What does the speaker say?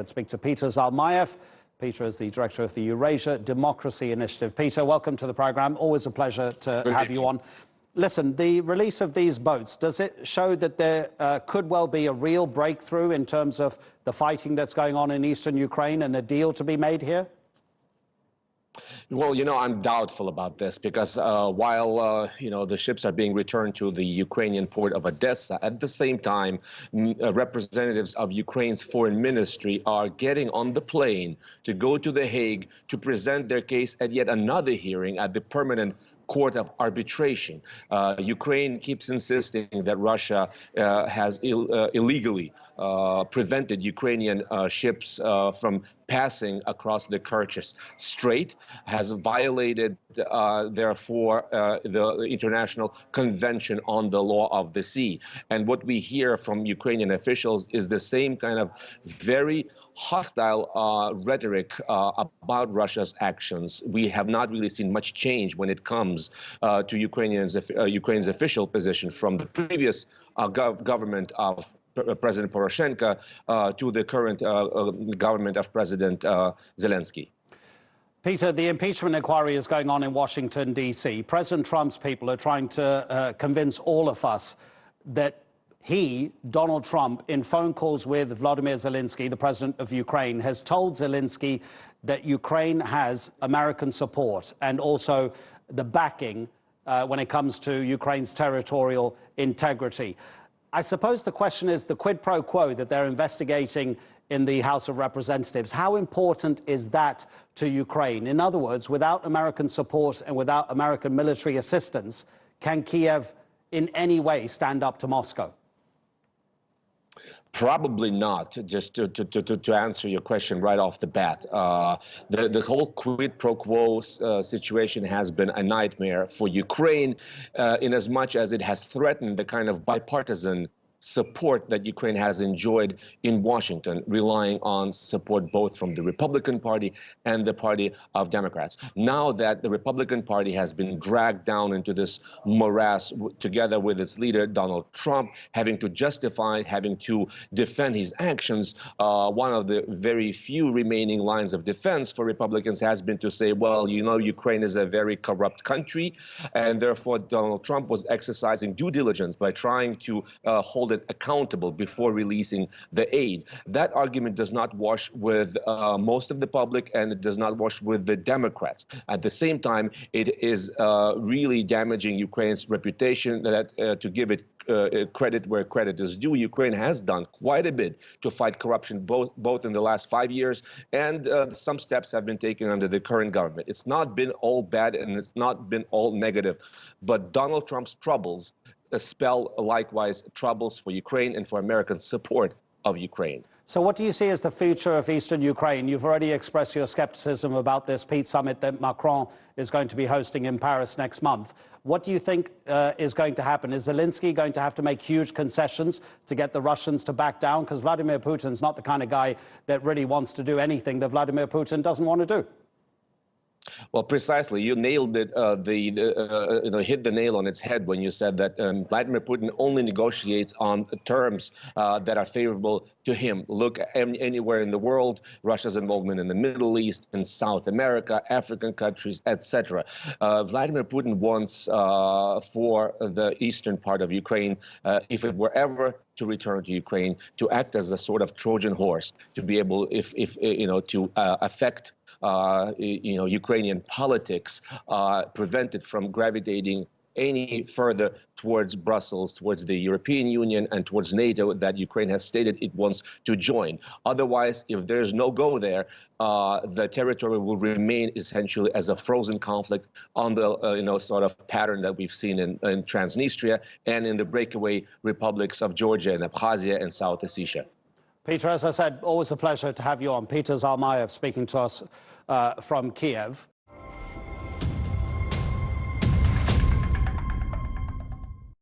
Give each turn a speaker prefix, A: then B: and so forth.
A: Let's speak to Peter Zalmayev. Peter is the director of the Eurasia Democracy Initiative. Peter, welcome to the program. Always a pleasure to have you on. Listen, the release of these boats, does it show that there could well be a real breakthrough in terms of the fighting that's going on in eastern Ukraine and a deal to be made here?
B: Well, I'm doubtful about this because while, the ships are being returned to the Ukrainian port of Odessa, at the same time, representatives of Ukraine's foreign ministry are getting on the plane to go to The Hague to present their case at yet another hearing at the Permanent Court of Arbitration. Ukraine keeps insisting that Russia has illegally prevented Ukrainian ships from passing across the Kerch Strait, has violated, therefore, the International Convention on the Law of the Sea. And what we hear from Ukrainian officials is the same kind of very hostile rhetoric about Russia's actions. We have not really seen much change when it comes to Ukraine's official position from the previous government of President Poroshenko to the current government of President Zelensky.
A: Peter, the impeachment inquiry is going on in Washington, D.C. President Trump's people are trying to convince all of us that he, Donald Trump, in phone calls with Vladimir Zelensky, the president of Ukraine, has told Zelensky that Ukraine has American support and also the backing when it comes to Ukraine's territorial integrity. I suppose the question is the quid pro quo that they're investigating in the House of Representatives. How important is that to Ukraine? In other words, without American support and without American military assistance, can Kiev in any way stand up to Moscow?
B: Probably not, just to answer your question right off the bat. The whole quid pro quo situation has been a nightmare for Ukraine in as much as it has threatened the kind of bipartisan support that Ukraine has enjoyed in Washington, relying on support both from the Republican Party and the Party of Democrats. Now that the Republican Party has been dragged down into this morass together with its leader, Donald Trump, having to justify, having to defend his actions, one of the very few remaining lines of defense for Republicans has been to say, well, Ukraine is a very corrupt country, and therefore Donald Trump was exercising due diligence by trying to hold it accountable before releasing the aid. That argument does not wash with most of the public, and it does not wash with the Democrats. At the same time, it is really damaging Ukraine's reputation. That to give it credit where credit is due, Ukraine has done quite a bit to fight corruption, both in the last 5 years, and some steps have been taken under the current government. It's not been all bad and it's not been all negative, but Donald Trump's troubles spell likewise troubles for Ukraine and for American support of Ukraine.
A: So what do you see as the future of eastern Ukraine? You've already expressed your skepticism about this peace summit that Macron is going to be hosting in Paris next month. What do you think is going to happen? Is Zelensky going to have to make huge concessions to get the Russians to back down? Because Vladimir Putin's not the kind of guy that really wants to do anything that Vladimir Putin doesn't want to do.
B: Well, precisely. You nailed it, hit the nail on its head when you said that Vladimir Putin only negotiates on terms that are favorable to him. Look anywhere in the world, Russia's involvement in the Middle East, in South America, African countries, etc. Vladimir Putin wants for the eastern part of Ukraine, if it were ever to return to Ukraine, to act as a sort of Trojan horse, to be able, to affect Ukrainian politics, prevent it from gravitating any further towards Brussels, towards the European Union and towards NATO that Ukraine has stated it wants to join. Otherwise, if there's no go there, the territory will remain essentially as a frozen conflict on the sort of pattern that we've seen in Transnistria and in the breakaway republics of Georgia and Abkhazia and South Ossetia.
A: Peter, as I said, always a pleasure to have you on. Peter Zalmayev speaking to us from Kiev.